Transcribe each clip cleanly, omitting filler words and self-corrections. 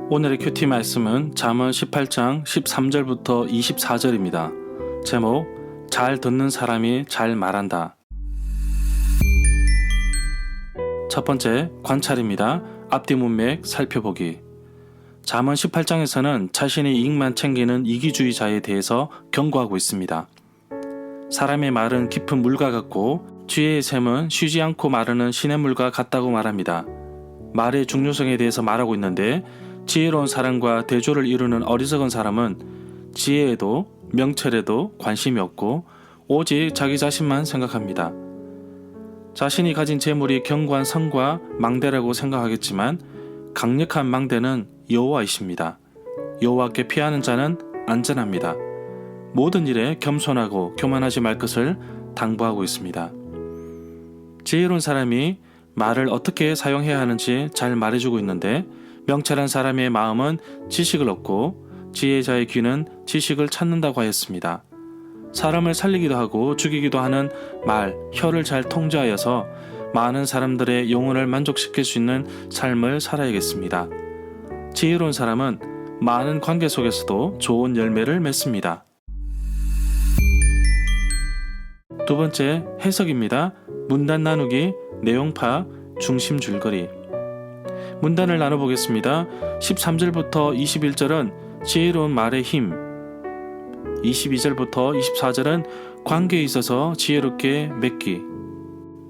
오늘의 큐티 말씀은 잠언 18장 13절부터 24절입니다. 제목, 잘 듣는 사람이 잘 말한다. 첫 번째, 관찰입니다. 앞뒤 문맥 살펴보기. 잠언 18장에서는 자신의 이익만 챙기는 이기주의자에 대해서 경고하고 있습니다. 사람의 말은 깊은 물과 같고 지혜의 샘은 쉬지 않고 마르는 시냇물과 같다고 말합니다. 말의 중요성에 대해서 말하고 있는데 지혜로운 사람과 대조를 이루는 어리석은 사람은 지혜에도 명철에도 관심이 없고 오직 자기 자신만 생각합니다. 자신이 가진 재물이 견고한 성과 망대라고 생각하겠지만 강력한 망대는 여호와이십니다. 여호와께 피하는 자는 안전합니다. 모든 일에 겸손하고 교만하지 말 것을 당부하고 있습니다. 지혜로운 사람이 말을 어떻게 사용해야 하는지 잘 말해주고 있는데 명철한 사람의 마음은 지식을 얻고 지혜자의 귀는 지식을 찾는다고 하였습니다. 사람을 살리기도 하고 죽이기도 하는 말, 혀를 잘 통제하여서 많은 사람들의 영혼을 만족시킬 수 있는 삶을 살아야겠습니다. 지혜로운 사람은 많은 관계 속에서도 좋은 열매를 맺습니다. 두 번째, 해석입니다. 문단 나누기, 내용 파악, 중심 줄거리. 문단을 나눠보겠습니다. 13절부터 21절은 지혜로운 말의 힘, 22절부터 24절은 관계에 있어서 지혜롭게 맺기.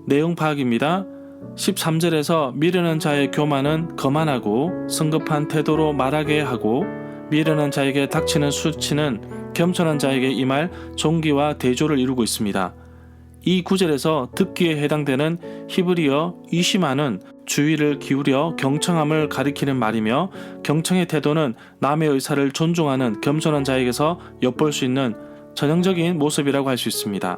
내용 파악입니다. 13절에서 미련한 자의 교만은 거만하고 성급한 태도로 말하게 하고 미련한 자에게 닥치는 수치는 겸손한 자에게 임할 존귀와 대조를 이루고 있습니다. 이 구절에서 듣기에 해당되는 히브리어 이시마는 주의를 기울여 경청함을 가리키는 말이며 경청의 태도는 남의 의사를 존중하는 겸손한 자에게서 엿볼 수 있는 전형적인 모습이라고 할 수 있습니다.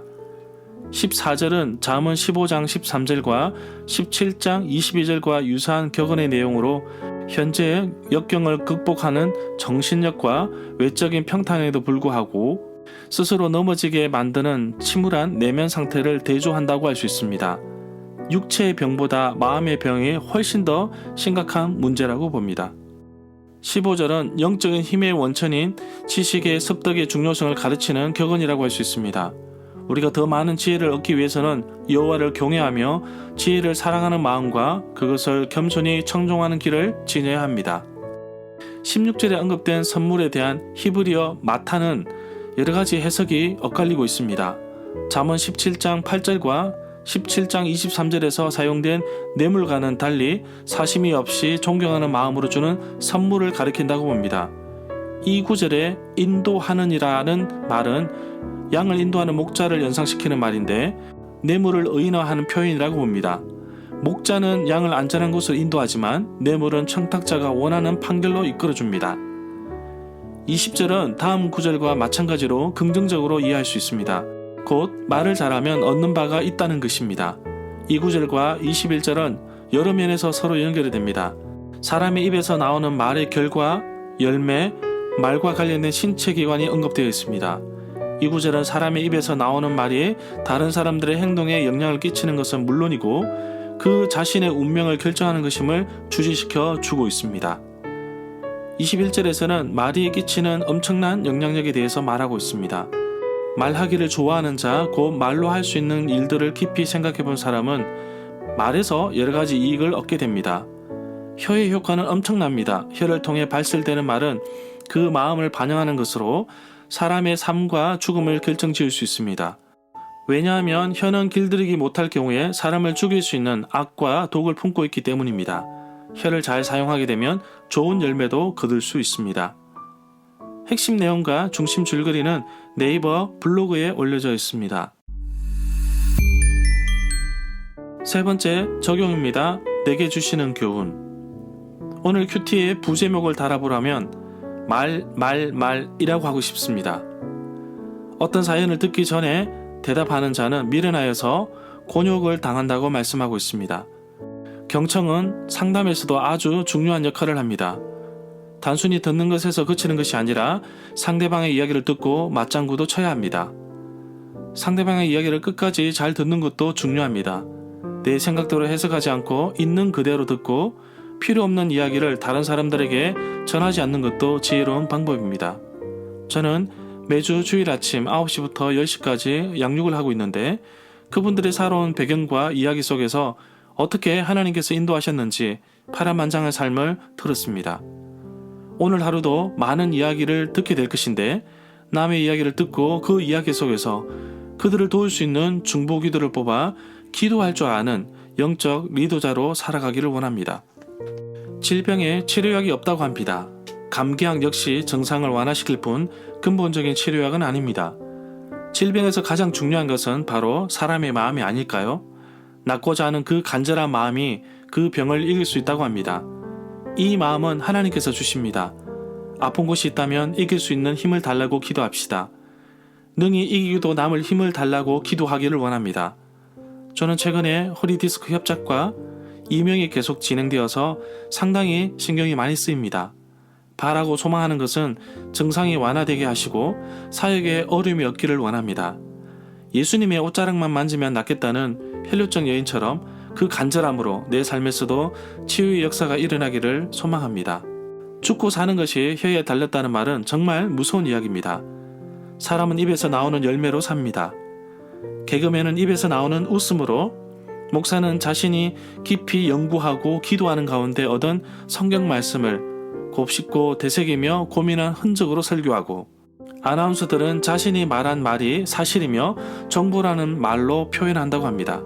14절은 잠언 15장 13절과 17장 22절과 유사한 격언의 내용으로 현재의 역경을 극복하는 정신력과 외적인 평탄에도 불구하고 스스로 넘어지게 만드는 침울한 내면 상태를 대조한다고 할 수 있습니다. 육체의 병보다 마음의 병이 훨씬 더 심각한 문제라고 봅니다. 15절은 영적인 힘의 원천인 지식의 습득의 중요성을 가르치는 격언이라고 할 수 있습니다. 우리가 더 많은 지혜를 얻기 위해서는 여호와를 경외하며 지혜를 사랑하는 마음과 그것을 겸손히 청종하는 길을 지녀야 합니다. 16절에 언급된 선물에 대한 히브리어 마타는 여러 가지 해석이 엇갈리고 있습니다. 잠언 17장 8절과 17장 23절에서 사용된 뇌물과는 달리 사심이 없이 존경하는 마음으로 주는 선물을 가리킨다고 봅니다. 이 구절에 인도하는이라는 말은 양을 인도하는 목자를 연상시키는 말인데 뇌물을 의인화하는 표현이라고 봅니다. 목자는 양을 안전한 곳으로 인도하지만 뇌물은 청탁자가 원하는 판결로 이끌어줍니다. 20절은 다음 구절과 마찬가지로 긍정적으로 이해할 수 있습니다. 곧 말을 잘하면 얻는 바가 있다는 것입니다. 이 구절과 21절은 여러 면에서 서로 연결이 됩니다. 사람의 입에서 나오는 말의 결과, 열매, 말과 관련된 신체 기관이 언급되어 있습니다. 이 구절은 사람의 입에서 나오는 말이 다른 사람들의 행동에 영향을 끼치는 것은 물론이고 그 자신의 운명을 결정하는 것임을 주지시켜 주고 있습니다. 21절에서는 말이 끼치는 엄청난 영향력에 대해서 말하고 있습니다. 말하기를 좋아하는 자, 곧 말로 할 수 있는 일들을 깊이 생각해 본 사람은 말에서 여러 가지 이익을 얻게 됩니다. 혀의 효과는 엄청납니다. 혀를 통해 발설되는 말은 그 마음을 반영하는 것으로 사람의 삶과 죽음을 결정지을 수 있습니다. 왜냐하면 혀는 길들이기 못할 경우에 사람을 죽일 수 있는 악과 독을 품고 있기 때문입니다. 혀를 잘 사용하게 되면 좋은 열매도 거둘 수 있습니다. 핵심 내용과 중심 줄거리는 네이버 블로그에 올려져 있습니다. 세 번째, 적용입니다. 내게 주시는 교훈. 오늘 큐티의 부제목을 달아보라면 말이라고 하고 싶습니다. 어떤 사연을 듣기 전에 대답하는 자는 미련하여서 곤욕을 당한다고 말씀하고 있습니다. 경청은 상담에서도 아주 중요한 역할을 합니다. 단순히 듣는 것에서 그치는 것이 아니라 상대방의 이야기를 듣고 맞장구도 쳐야 합니다. 상대방의 이야기를 끝까지 잘 듣는 것도 중요합니다. 내 생각대로 해석하지 않고 있는 그대로 듣고 필요 없는 이야기를 다른 사람들에게 전하지 않는 것도 지혜로운 방법입니다. 저는 매주 주일 아침 9시부터 10시까지 양육을 하고 있는데 그분들의 살아온 배경과 이야기 속에서 어떻게 하나님께서 인도하셨는지 파란만장한 삶을 들었습니다. 오늘 하루도 많은 이야기를 듣게 될 것인데 남의 이야기를 듣고 그 이야기 속에서 그들을 도울 수 있는 중보기도를 뽑아 기도할 줄 아는 영적 리더자로 살아가기를 원합니다. 질병에 치료약이 없다고 합니다. 감기약 역시 증상을 완화시킬 뿐 근본적인 치료약은 아닙니다. 질병에서 가장 중요한 것은 바로 사람의 마음이 아닐까요? 낫고자 하는 그 간절한 마음이 그 병을 이길 수 있다고 합니다. 이 마음은 하나님께서 주십니다. 아픈 곳이 있다면 이길 수 있는 힘을 달라고 기도합시다. 능히 이기기도 남을 힘을 달라고 기도하기를 원합니다. 저는 최근에 허리 디스크 협착과 이명이 계속 진행되어서 상당히 신경이 많이 쓰입니다. 바라고 소망하는 것은 증상이 완화되게 하시고 사역에 어려움이 없기를 원합니다. 예수님의 옷자락만 만지면 낫겠다는 혈류증 여인처럼 그 간절함으로 내 삶에서도 치유의 역사가 일어나기를 소망합니다. 죽고 사는 것이 혀에 달렸다는 말은 정말 무서운 이야기입니다. 사람은 입에서 나오는 열매로 삽니다. 개그맨은 입에서 나오는 웃음으로, 목사는 자신이 깊이 연구하고 기도하는 가운데 얻은 성경 말씀을 곱씹고 되새기며 고민한 흔적으로 설교하고, 아나운서들은 자신이 말한 말이 사실이며 정보라는 말로 표현한다고 합니다.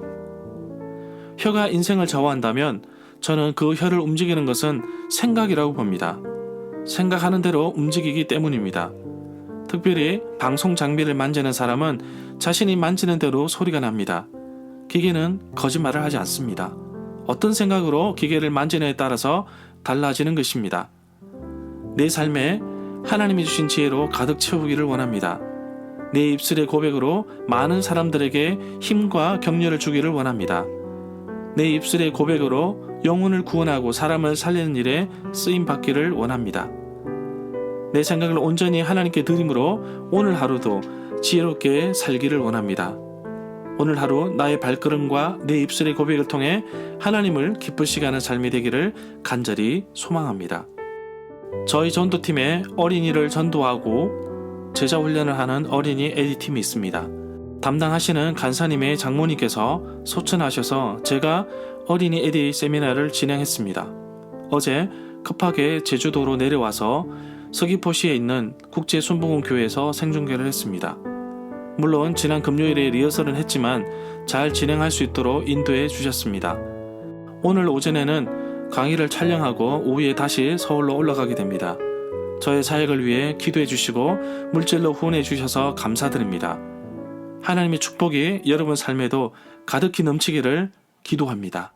혀가 인생을 좌우한다면 저는 그 혀를 움직이는 것은 생각이라고 봅니다. 생각하는 대로 움직이기 때문입니다. 특별히 방송 장비를 만지는 사람은 자신이 만지는 대로 소리가 납니다. 기계는 거짓말을 하지 않습니다. 어떤 생각으로 기계를 만지느냐에 따라서 달라지는 것입니다. 내 삶에 하나님이 주신 지혜로 가득 채우기를 원합니다. 내 입술의 고백으로 많은 사람들에게 힘과 격려를 주기를 원합니다. 내 입술의 고백으로 영혼을 구원하고 사람을 살리는 일에 쓰임 받기를 원합니다. 내 생각을 온전히 하나님께 드림으로 오늘 하루도 지혜롭게 살기를 원합니다. 오늘 하루 나의 발걸음과 내 입술의 고백을 통해 하나님을 기쁘시게 하는 삶이 되기를 간절히 소망합니다. 저희 전도팀에 어린이를 전도하고 제자 훈련을 하는 어린이 에디팀이 있습니다. 담당하시는 간사님의 장모님께서 소천하셔서 제가 어린이 에디 세미나를 진행했습니다. 어제 급하게 제주도로 내려와서 서귀포시에 있는 국제순복음교회에서 생중계를 했습니다. 물론 지난 금요일에 리허설은 했지만 잘 진행할 수 있도록 인도해 주셨습니다. 오늘 오전에는 강의를 촬영하고 오후에 다시 서울로 올라가게 됩니다. 저의 사역을 위해 기도해 주시고 물질로 후원해 주셔서 감사드립니다. 하나님의 축복이 여러분 삶에도 가득히 넘치기를 기도합니다.